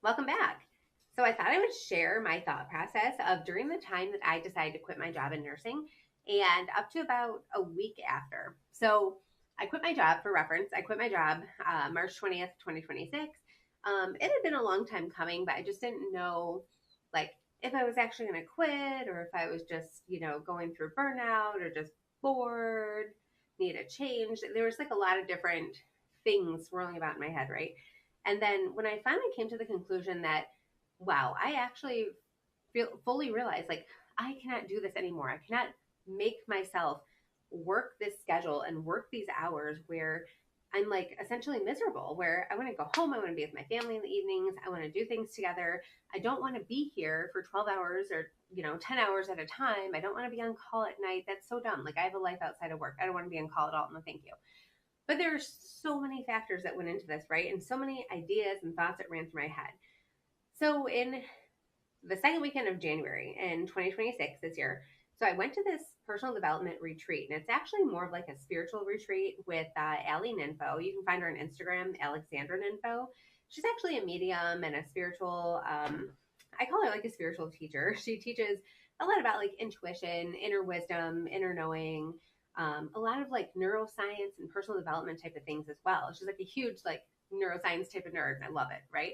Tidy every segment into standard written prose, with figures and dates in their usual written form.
Welcome back. So I thought I would share my thought process of during the time that I decided to quit my job in nursing and up to about a week after. So I quit my job for reference. I quit my job March 20th, 2026. It had been a long time coming, but I just didn't know like if I was actually going to quit or if I was just, going through burnout or just bored, need a change. There was like a lot of different things swirling about in my head, right? And then when I finally came to the conclusion that, wow, I actually fully realized like I cannot do this anymore. I cannot make myself work this schedule and work these hours where I'm like essentially miserable, where I want to go home. I want to be with my family in the evenings. I want to do things together. I don't want to be here for 12 hours or, 10 hours at a time. I don't want to be on call at night. That's so dumb. Like I have a life outside of work. I don't want to be on call at all. No, thank you. But there's so many factors that went into this, right? And so many ideas and thoughts that ran through my head. So in the second weekend of January in 2026 this year, so I went to this personal development retreat, and it's actually more of like a spiritual retreat with Allie Ninfo. You can find her on Instagram, Alexandra Ninfo. She's actually a medium and a spiritual. I call her like a spiritual teacher. She teaches a lot about like intuition, inner wisdom, inner knowing, a lot of like neuroscience and personal development type of things as well. She's like a huge like neuroscience type of nerd, and I love it, right?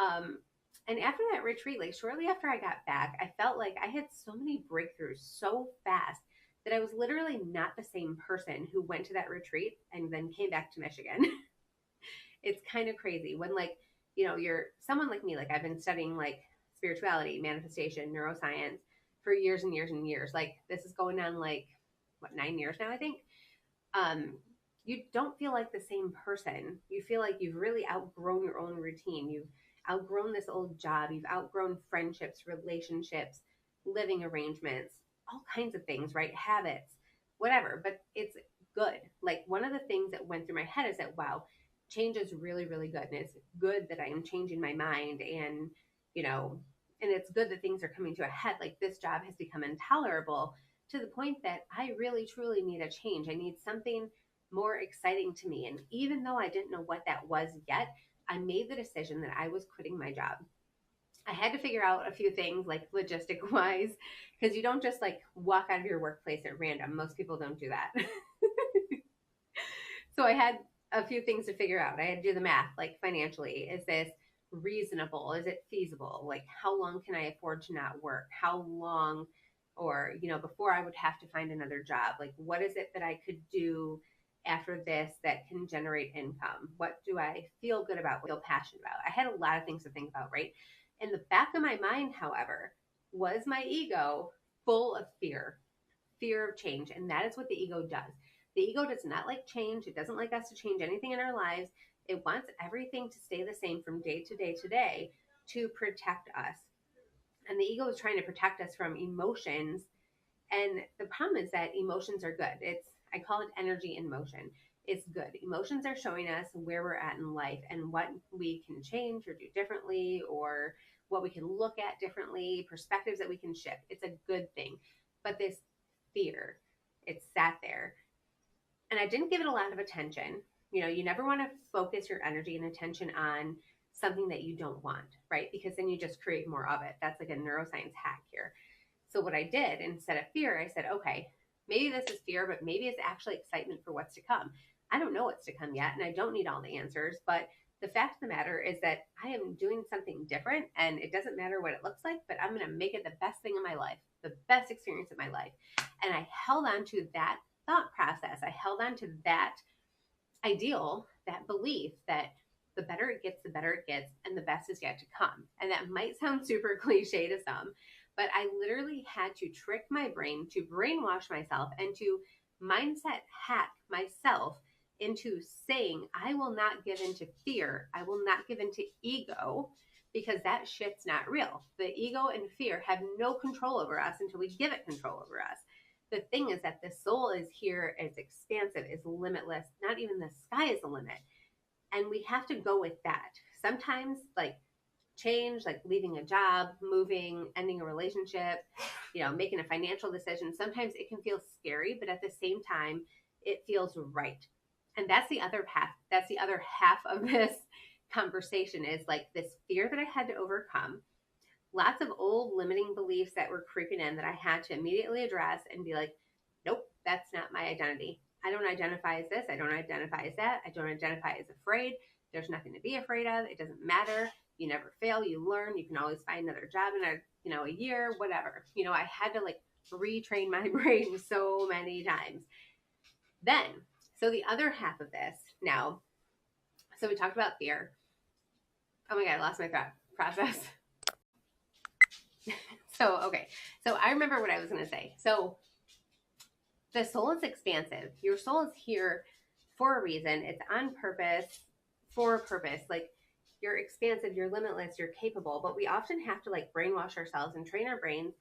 Um, and after that retreat, like shortly after I got back, I felt like I had so many breakthroughs so fast that I was literally not the same person who went to that retreat and then came back to Michigan. It's kind of crazy when like, you're someone like me, like I've been studying like spirituality, manifestation, neuroscience for years and years and years. Like this is going on like what 9 years now, I think. Um, you don't feel like the same person. You feel like you've really outgrown your own routine. You've outgrown this old job. You've outgrown friendships, relationships, living arrangements, all kinds of things, right? Habits, whatever. But it's good. Like one of the things that went through my head is that, wow, change is really, really good. And it's good that I am changing my mind and, you know, and it's good that things are coming to a head. Like this job has become intolerable to the point that I really truly need a change. I need something more exciting to me. And even though I didn't know what that was yet, I made the decision that I was quitting my job. I had to figure out a few things like logistic wise, because you don't just like walk out of your workplace at random. Most people don't do that. So I had a few things to figure out. I had to do the math, like financially. Is this reasonable? Is it feasible? Like, how long can I afford to not work? How long, or, before I would have to find another job? Like, what is it that I could do after this that can generate income? What do I feel good about, feel passionate about? I had a lot of things to think about, right? In the back of my mind, however, was my ego full of fear of change. And that is what the ego does. The ego does not like change. It doesn't like us to change anything in our lives. It wants everything to stay the same from day to day to day to protect us. And the ego is trying to protect us from emotions. And the problem is that emotions are good. I call it energy in motion. It's good. Emotions are showing us where we're at in life and what we can change or do differently, or what we can look at differently, perspectives that we can shift. It's a good thing. But this fear, it sat there, and I didn't give it a lot of attention. You never want to focus your energy and attention on something that you don't want, right? Because then you just create more of it. That's like a neuroscience hack here. So what I did, instead of fear, I said, okay, maybe this is fear, but maybe it's actually excitement for what's to come. I don't know what's to come yet, and I don't need all the answers, but the fact of the matter is that I am doing something different, and it doesn't matter what it looks like, but I'm going to make it the best thing in my life, the best experience of my life. And I held on to that thought process. I held on to that ideal, that belief that the better it gets, the better it gets, and the best is yet to come. And that might sound super cliche to some, but I literally had to trick my brain, to brainwash myself, and to mindset hack myself into saying, I will not give into fear. I will not give into ego, because that shit's not real. The ego and fear have no control over us until we give it control over us. The thing is that the soul is here, is expansive, is limitless. Not even the sky is the limit. And we have to go with that. Sometimes, like change, like leaving a job, moving, ending a relationship, making a financial decision, sometimes it can feel scary, but at the same time, it feels right. And that's the other path. That's the other half of this conversation is like this fear that I had to overcome, lots of old limiting beliefs that were creeping in that I had to immediately address and be like, nope, that's not my identity. I don't identify as this. I don't identify as that. I don't identify as afraid. There's nothing to be afraid of. It doesn't matter. You never fail. You learn. You can always find another job in a year, whatever. I had to like retrain my brain so many times. Then, so the other half of this now, so we talked about fear. Oh my God, I lost my thought process. Okay. So I remember what I was going to say. So the soul is expansive. Your soul is here for a reason. It's on purpose, for a purpose. Like, you're expansive, you're limitless, you're capable. But we often have to like brainwash ourselves and train our brains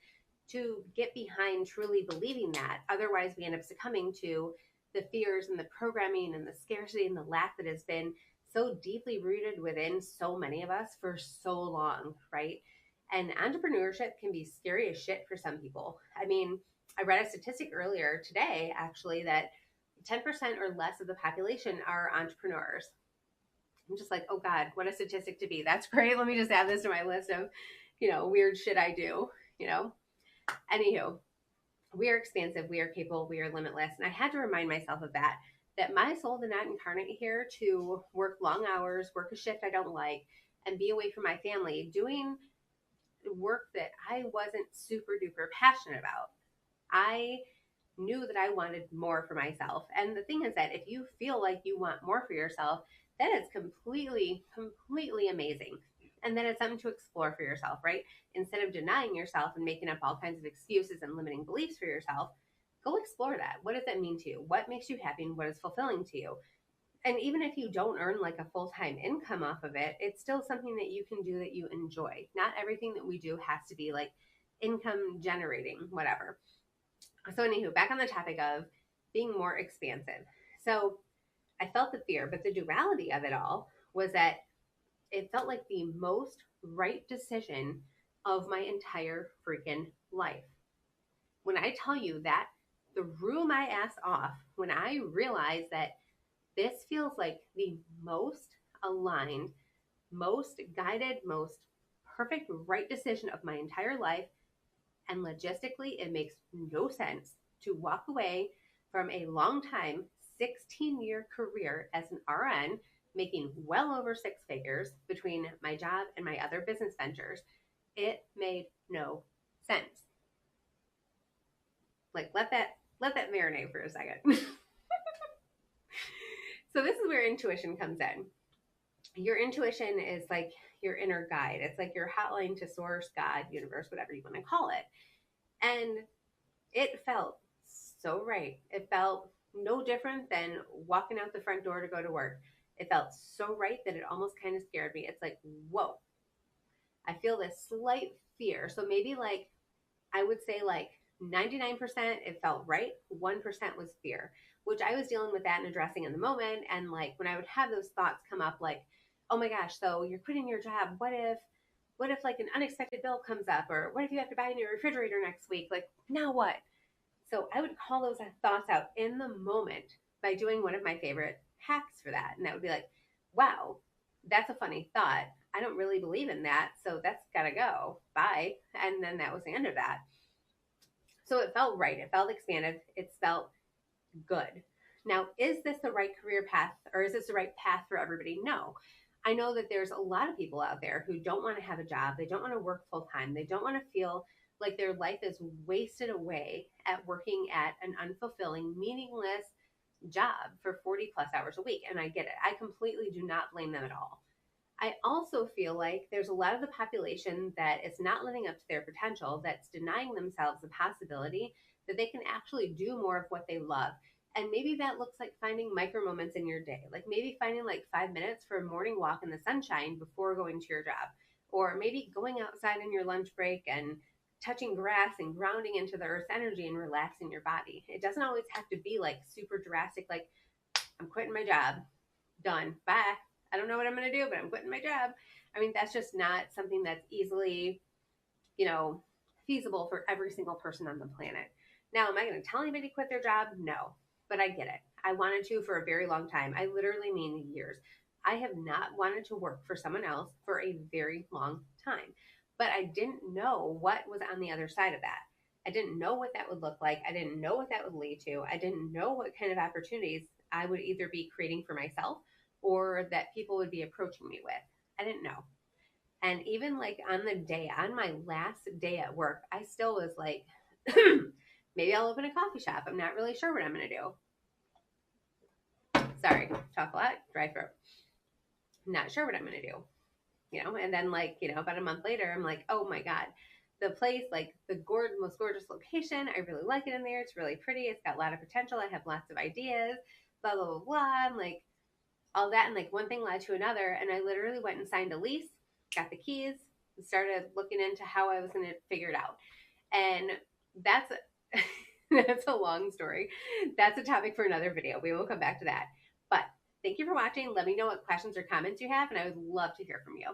to get behind truly believing that. Otherwise, we end up succumbing to the fears and the programming and the scarcity and the lack that has been so deeply rooted within so many of us for so long, right? And entrepreneurship can be scary as shit for some people. I mean, I read a statistic earlier today, actually, that 10% or less of the population are entrepreneurs. I'm just like, oh God, what a statistic to be. That's great. Let me just add this to my list of, weird shit I do, Anywho, we are expansive, we are capable, we are limitless. And I had to remind myself of that my soul did not incarnate here to work long hours, work a shift I don't like, and be away from my family doing work that I wasn't super duper passionate about. I knew that I wanted more for myself. And the thing is that if you feel like you want more for yourself, that is completely, completely amazing. And then it's something to explore for yourself, right? Instead of denying yourself and making up all kinds of excuses and limiting beliefs for yourself, go explore that. What does that mean to you? What makes you happy and what is fulfilling to you? And even if you don't earn like a full-time income off of it, it's still something that you can do that you enjoy. Not everything that we do has to be like income generating, whatever. So anywho, back on the topic of being more expansive. So I felt the fear, but the duality of it all was that it felt like the most right decision of my entire freaking life. When I tell you that threw my ass off when I realized that this feels like the most aligned, most guided, most perfect right decision of my entire life. And logistically, it makes no sense to walk away from a long time, 16-year career as an RN, making well over six figures between my job and my other business ventures. It made no sense. Like, let that marinate for a second. So this is where intuition comes in. Your intuition is like your inner guide. It's like your hotline to source, God, universe, whatever you want to call it. And it felt so right. It felt no different than walking out the front door to go to work. It felt so right that it almost kind of scared me. It's like, whoa, I feel this slight fear. So maybe like, I would say like 99% it felt right. 1% was fear, which I was dealing with that and addressing in the moment. And like, when I would have those thoughts come up, like, oh my gosh, so you're quitting your job. What if like an unexpected bill comes up, or what if you have to buy a new refrigerator next week? Like, now what? So I would call those thoughts out in the moment by doing one of my favorite hacks for that. And that would be like, wow, that's a funny thought. I don't really believe in that. So that's got to go. Bye. And then that was the end of that. So it felt right. It felt expanded. It felt good. Now, is this the right career path, or is this the right path for everybody? No. I know that there's a lot of people out there who don't want to have a job. They don't want to work full time. They don't want to feel like their life is wasted away at working at an unfulfilling, meaningless job for 40 plus hours a week. And I get it. I completely do not blame them at all. I also feel like there's a lot of the population that is not living up to their potential, that's denying themselves the possibility that they can actually do more of what they love. And maybe that looks like finding micro moments in your day, like maybe finding like 5 minutes for a morning walk in the sunshine before going to your job, or maybe going outside in your lunch break and touching grass and grounding into the earth's energy and relaxing your body. It doesn't always have to be like super drastic, like I'm quitting my job, done, bye. I don't know what I'm going to do, but I'm quitting my job. I mean, that's just not something that's easily, feasible for every single person on the planet. Now, am I going to tell anybody to quit their job? No, but I get it. I wanted to for a very long time. I literally mean years. I have not wanted to work for someone else for a very long time, but I didn't know what was on the other side of that. I didn't know what that would look like. I didn't know what that would lead to. I didn't know what kind of opportunities I would either be creating for myself or that people would be approaching me with. I didn't know. And even like on my last day at work, I still was like, maybe I'll open a coffee shop. I'm not really sure what I'm going to do. Sorry, chocolate, dry throat. I'm not sure what I'm going to do. And then like, about a month later, I'm like, oh my God, the place, like the most gorgeous location. I really like it in there. It's really pretty. It's got a lot of potential. I have lots of ideas, blah, blah, blah, blah. I'm like, all that. And like one thing led to another. And I literally went and signed a lease, got the keys, and started looking into how I was going to figure it out. And that's, that's a long story. That's a topic for another video. We will come back to that. But thank you for watching. Let me know what questions or comments you have, and I would love to hear from you.